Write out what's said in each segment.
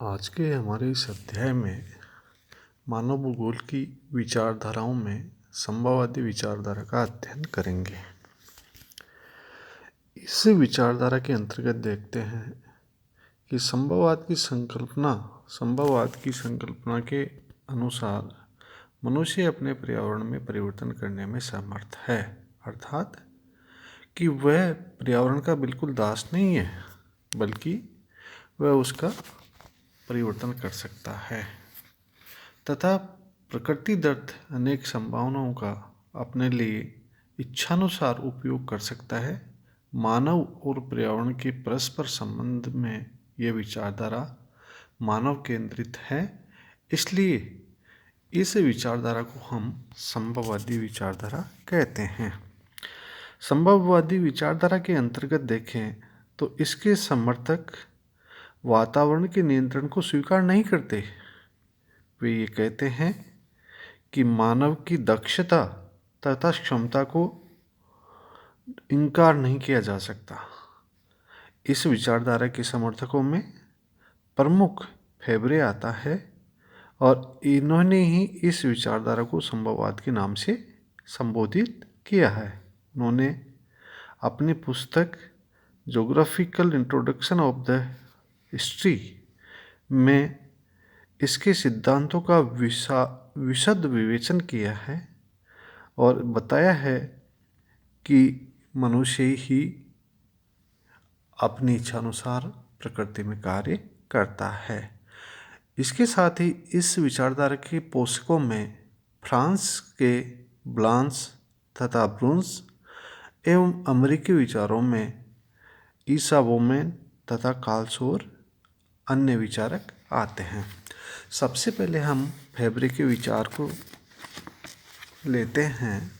आज के हमारे इस अध्याय में मानव भूगोल की विचारधाराओं में संभववादी विचारधारा का अध्ययन करेंगे। इस विचारधारा के अंतर्गत देखते हैं कि संभववाद की संकल्पना के अनुसार मनुष्य अपने पर्यावरण में परिवर्तन करने में समर्थ है, अर्थात कि वह पर्यावरण का बिल्कुल दास नहीं है, बल्कि वह उसका परिवर्तन कर सकता है तथा प्रकृति दत्त अनेक संभावनाओं का अपने लिए इच्छानुसार उपयोग कर सकता है। मानव और पर्यावरण के परस्पर संबंध में यह विचारधारा मानव केंद्रित है, इसलिए इस विचारधारा को हम संभववादी विचारधारा कहते हैं। संभववादी विचारधारा के अंतर्गत देखें तो इसके समर्थक वातावरण के नियंत्रण को स्वीकार नहीं करते। वे ये कहते हैं कि मानव की दक्षता तथा क्षमता को इनकार नहीं किया जा सकता। इस विचारधारा के समर्थकों में प्रमुख फेबरे आता है और इन्होंने ही इस विचारधारा को संभववाद के नाम से संबोधित किया है। उन्होंने अपनी पुस्तक geographical introduction of the history में इसके सिद्धांतों का विशद विवेचन किया है और बताया है कि मनुष्य ही अपनी इच्छानुसार प्रकृति में कार्य करता है। इसके साथ ही इस विचारधारा के पोषकों में फ्रांस के ब्लांस तथा ब्रून्स एवं अमेरिकी विचारों में ईसा बोमेन तथा कार्लसोर अन्य विचारक आते हैं। सबसे पहले हम फेबरे के विचार को लेते हैं।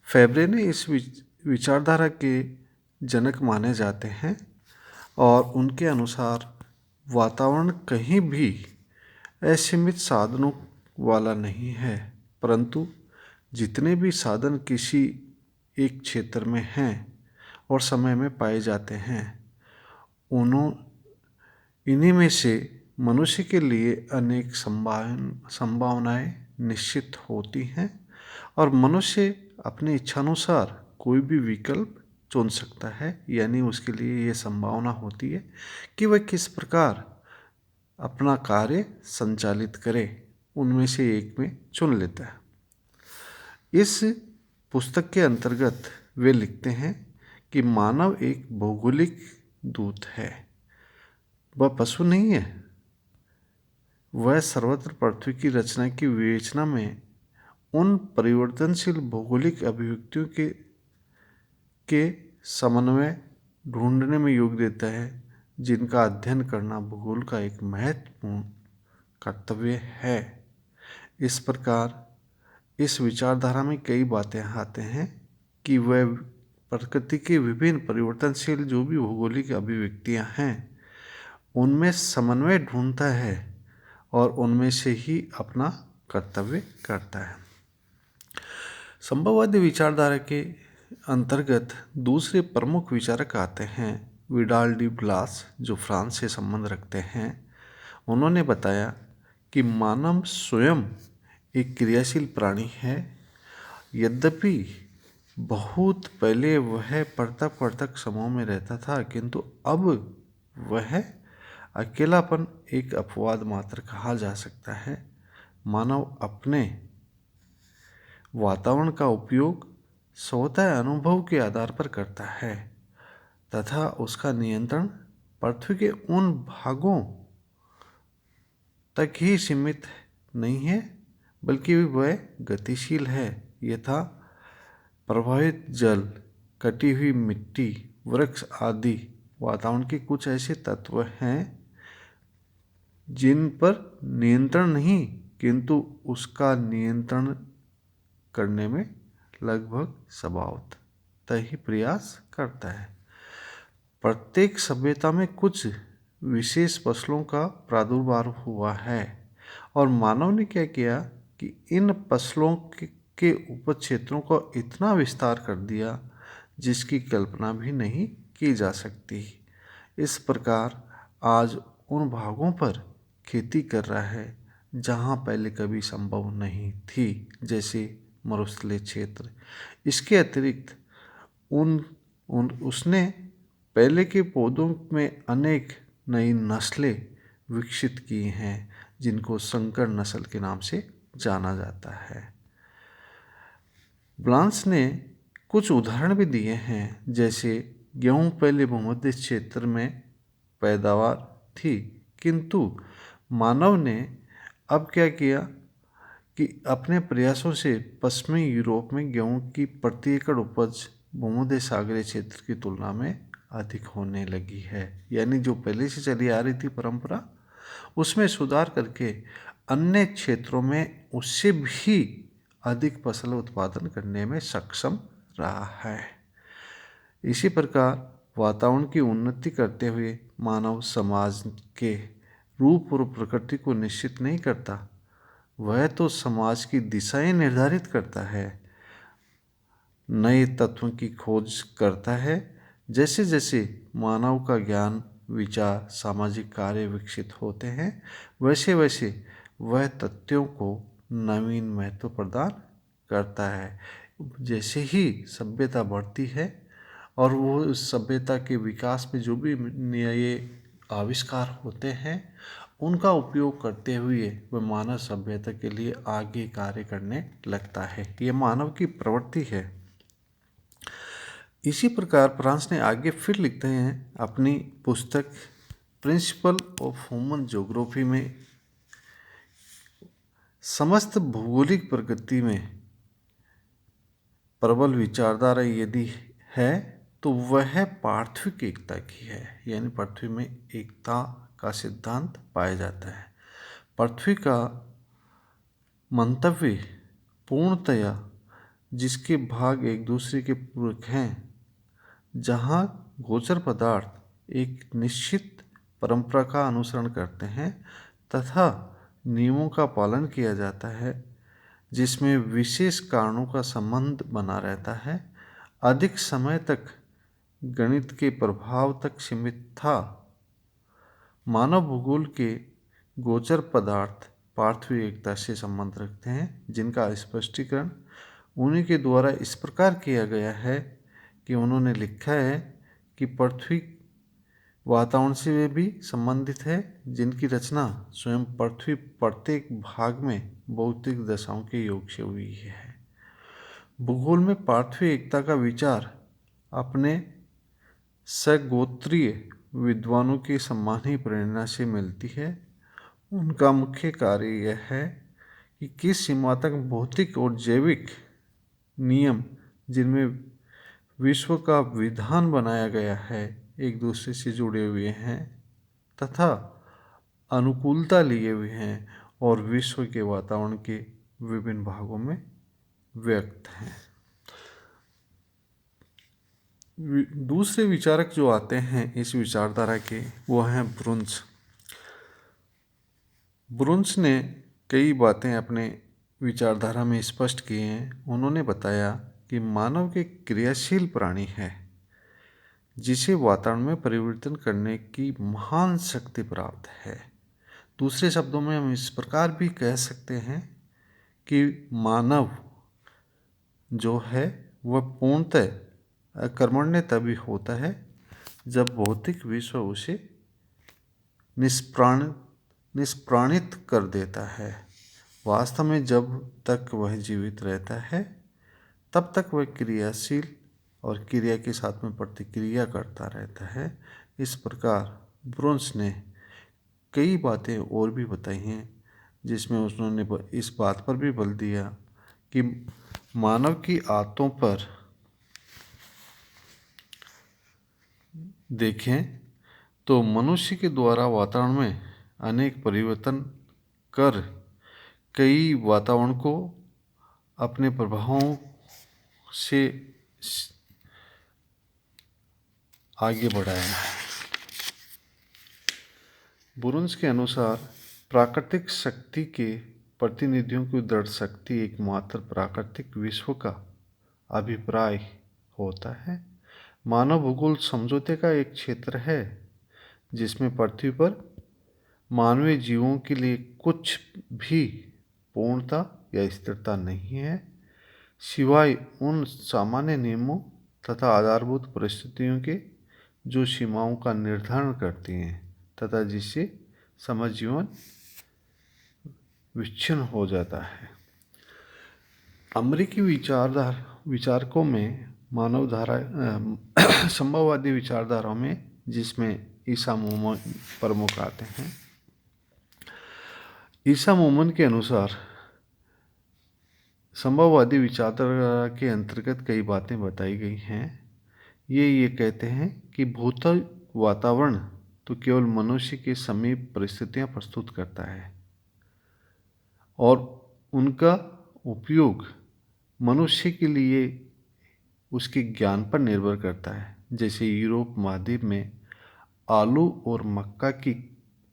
फेबरे ने इस विचारधारा के जनक माने जाते हैं और उनके अनुसार वातावरण कहीं भी असीमित साधनों वाला नहीं है, परंतु जितने भी साधन किसी एक क्षेत्र में हैं और समय में पाए जाते हैं, इन्हीं में से मनुष्य के लिए अनेक संभावनाएं निश्चित होती हैं और मनुष्य अपनी इच्छानुसार कोई भी विकल्प चुन सकता है। यानी उसके लिए ये संभावना होती है कि वह किस प्रकार अपना कार्य संचालित करे, उनमें से एक में चुन लेता है। इस पुस्तक के अंतर्गत वे लिखते हैं कि मानव एक भौगोलिक दूत है, वह पशु नहीं है। वह सर्वत्र पृथ्वी की रचना की विवेचना में उन परिवर्तनशील भौगोलिक अभिव्यक्तियों के समन्वय ढूंढने में योग देता है, जिनका अध्ययन करना भूगोल का एक महत्वपूर्ण कर्तव्य है। इस प्रकार इस विचारधारा में कई बातें आते हैं कि वह प्रकृति के विभिन्न परिवर्तनशील जो भी भौगोलिक अभिव्यक्तियां हैं, उनमें समन्वय ढूंढता है और उनमें से ही अपना कर्तव्य करता है। संभववादी विचारधारा के अंतर्गत दूसरे प्रमुख विचारक आते हैं विडाल डी ब्लास, जो फ्रांस से संबंध रखते हैं। उन्होंने बताया कि मानव स्वयं एक क्रियाशील प्राणी है। यद्यपि बहुत पहले वह पृथक पृथक समूह में रहता था, किंतु अब वह अकेलापन एक अपवाद मात्र कहा जा सकता है। मानव अपने वातावरण का उपयोग स्वतः अनुभव के आधार पर करता है तथा उसका नियंत्रण पृथ्वी के उन भागों तक ही सीमित नहीं है, बल्कि वह गतिशील है। यथा प्रवाहित जल, कटी हुई मिट्टी, वृक्ष आदि वातावरण के कुछ ऐसे तत्व हैं जिन पर नियंत्रण नहीं, किंतु उसका नियंत्रण करने में लगभग स्वभावतः ही प्रयास करता है। प्रत्येक सभ्यता में कुछ विशेष फसलों का प्रादुर्भाव हुआ है और मानव ने क्या किया कि इन फसलों के उपज क्षेत्रों को इतना विस्तार कर दिया जिसकी कल्पना भी नहीं की जा सकती। इस प्रकार आज उन भागों पर खेती कर रहा है जहाँ पहले कभी संभव नहीं थी, जैसे मरुस्थलीय क्षेत्र। इसके अतिरिक्त उन उन उसने पहले के पौधों में अनेक नई नस्लें विकसित की हैं, जिनको संकर नस्ल के नाम से जाना जाता है। ब्लांस ने कुछ उदाहरण भी दिए हैं, जैसे गेहूं पहले भूमध्य क्षेत्र में पैदावार थी, किंतु मानव ने अब क्या किया कि अपने प्रयासों से पश्चिमी यूरोप में गेहूं की प्रति एकड़ उपज भूमध्य सागरीय क्षेत्र की तुलना में अधिक होने लगी है। यानी जो पहले से चली आ रही थी परंपरा, उसमें सुधार करके अन्य क्षेत्रों में उससे भी अधिक फसल उत्पादन करने में सक्षम रहा है। इसी प्रकार वातावरण की उन्नति करते हुए मानव समाज के रूप और प्रकृति को निश्चित नहीं करता, वह तो समाज की दिशाएं निर्धारित करता है, नए तत्वों की खोज करता है। जैसे जैसे मानव का ज्ञान, विचार, सामाजिक कार्य विकसित होते हैं, वैसे वैसे वह तथ्यों को नवीन महत्व प्रदान करता है। जैसे ही सभ्यता बढ़ती है और वो उस सभ्यता के विकास में जो भी नए आविष्कार होते हैं, उनका उपयोग करते हुए वह मानव सभ्यता के लिए आगे कार्य करने लगता है। ये मानव की प्रवृत्ति है। इसी प्रकार फ्रांस ने आगे फिर लिखते हैं अपनी पुस्तक प्रिंसिपल ऑफ ह्यूमन ज्योग्राफी में, समस्त भौगोलिक प्रकृति में प्रबल विचारधारा यदि है तो वह पार्थिविक एकता की है। यानी पृथ्वी में एकता का सिद्धांत पाया जाता है। पृथ्वी का मंतव्य पूर्णतया जिसके भाग एक दूसरे के पूरक हैं, जहाँ गोचर पदार्थ एक निश्चित परंपरा का अनुसरण करते हैं तथा नियमों का पालन किया जाता है, जिसमें विशेष कारणों का संबंध बना रहता है, अधिक समय तक गणित के प्रभाव तक सीमित था। मानव भूगोल के गोचर पदार्थ पार्थिव एकता से संबंध रखते हैं, जिनका स्पष्टीकरण उन्हीं के द्वारा इस प्रकार किया गया है कि उन्होंने लिखा है कि पृथ्वी वातावरण से भी संबंधित है, जिनकी रचना स्वयं पृथ्वी प्रत्येक भाग में भौतिक दशाओं के योग से हुई है। भूगोल में पार्थिव एकता का विचार अपने सगोत्रीय विद्वानों की सम्मानीय प्रेरणा से मिलती है। उनका मुख्य कार्य यह है कि किस सीमा तक भौतिक और जैविक नियम जिनमें विश्व का विधान बनाया गया है एक दूसरे से जुड़े हुए हैं तथा अनुकूलता लिए हुए हैं और विश्व के वातावरण के विभिन्न भागों में व्यक्त हैं। दूसरे विचारक जो आते हैं इस विचारधारा के, वो हैं ब्रुन्स। ब्रुन्स ने कई बातें अपने विचारधारा में स्पष्ट की हैं। उन्होंने बताया कि मानव के क्रियाशील प्राणी है, जिसे वातावरण में परिवर्तन करने की महान शक्ति प्राप्त है। दूसरे शब्दों में हम इस प्रकार भी कह सकते हैं कि मानव जो है वह पूर्णतः अकर्मण्य तभी होता है जब भौतिक विश्व उसे निष्प्राणित कर देता है। वास्तव में जब तक वह जीवित रहता है तब तक वह क्रियाशील और क्रिया के साथ में प्रतिक्रिया करता रहता है। इस प्रकार ब्रुन्स ने कई बातें और भी बताई हैं, जिसमें उन्होंने इस बात पर भी बल दिया कि मानव की आदतों पर देखें तो मनुष्य के द्वारा वातावरण में अनेक परिवर्तन कर कई वातावरण को अपने प्रभावों से आगे बढ़ाया है। ब्रुन्स के अनुसार प्राकृतिक शक्ति के प्रतिनिधियों की दृढ़ शक्ति एकमात्र प्राकृतिक विश्व का अभिप्राय होता है। मानव भूगोल समझौते का एक क्षेत्र है जिसमें पृथ्वी पर मानवीय जीवों के लिए कुछ भी पूर्णता या स्थिरता नहीं है, सिवाय उन सामान्य नियमों तथा आधारभूत परिस्थितियों के जो सीमाओं का निर्धारण करती हैं तथा जिससे समझ जीवन विच्छिन्न हो जाता है। अमेरिकी विचारकों में संभववादी विचारधाराओं में, जिसमें ईसा मोमन प्रमुख आते हैं। ईसा मोमन के अनुसार संभववादी विचारधारा के अंतर्गत कई बातें बताई गई हैं। ये कहते हैं कि भौतिक वातावरण तो केवल मनुष्य के समीप परिस्थितियां प्रस्तुत करता है और उनका उपयोग मनुष्य के लिए उसके ज्ञान पर निर्भर करता है। जैसे यूरोप महाद्वीप में आलू और मक्का की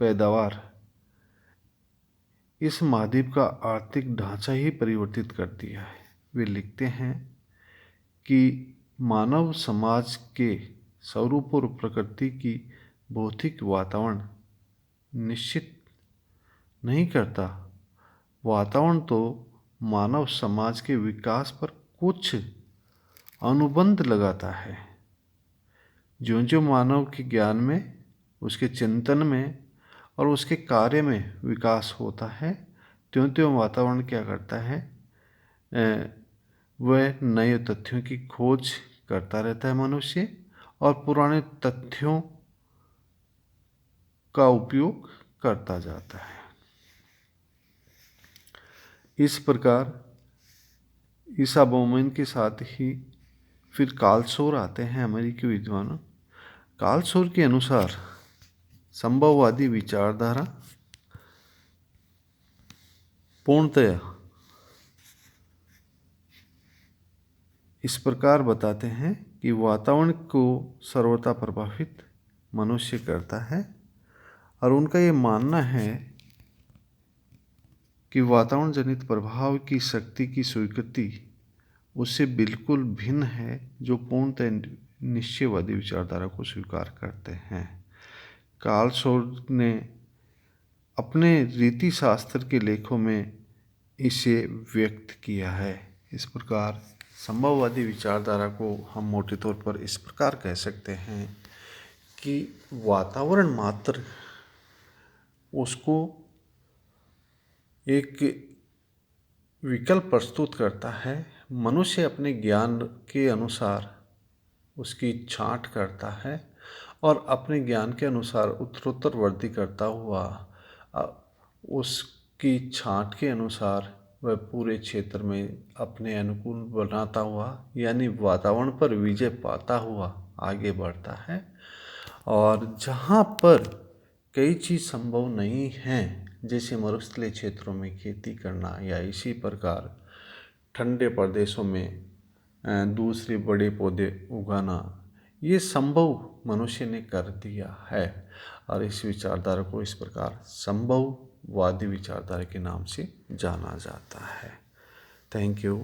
पैदावार इस महाद्वीप का आर्थिक ढांचा ही परिवर्तित कर दिया है। वे लिखते हैं कि मानव समाज के स्वरूप और प्रकृति की भौतिक वातावरण निश्चित नहीं करता। वातावरण तो मानव समाज के विकास पर कुछ अनुबंध लगाता है। ज्यों ज्यों मानव के ज्ञान में, उसके चिंतन में और उसके कार्य में विकास होता है, त्यों त्यों वातावरण क्या करता है, वह नए तथ्यों की खोज करता रहता है मनुष्य, और पुराने तथ्यों का उपयोग करता जाता है। इस प्रकार ईसा मोमन के साथ ही फिर कार्ल सौर आते हैं, अमेरिकी विद्वान। कार्ल सौर के अनुसार संभववादी विचारधारा पूर्णतया इस प्रकार बताते हैं कि वातावरण को सर्वथा प्रभावित मनुष्य करता है, और उनका ये मानना है कि वातावरण जनित प्रभाव की शक्ति की स्वीकृति उससे बिल्कुल भिन्न है, जो पूर्णतः निश्चयवादी विचारधारा को स्वीकार करते हैं। कार्ल सौर ने अपने रीति शास्त्र के लेखों में इसे व्यक्त किया है। इस प्रकार संभववादी विचारधारा को हम मोटे तौर पर इस प्रकार कह सकते हैं कि वातावरण मात्र उसको एक विकल्प प्रस्तुत करता है। मनुष्य अपने ज्ञान के अनुसार उसकी छांट करता है और अपने ज्ञान के अनुसार उत्तरोत्तर वृद्धि करता हुआ उसकी छांट के अनुसार वह पूरे क्षेत्र में अपने अनुकूल बनाता हुआ, यानी वातावरण पर विजय पाता हुआ आगे बढ़ता है। और जहाँ पर कई चीज़ संभव नहीं हैं, जैसे मरुस्थलीय क्षेत्रों में खेती करना या इसी प्रकार ठंडे प्रदेशों में दूसरे बड़े पौधे उगाना, ये संभव मनुष्य ने कर दिया है। और इस विचारधारा को इस प्रकार संभववादी विचारधारा के नाम से जाना जाता है। Thank you.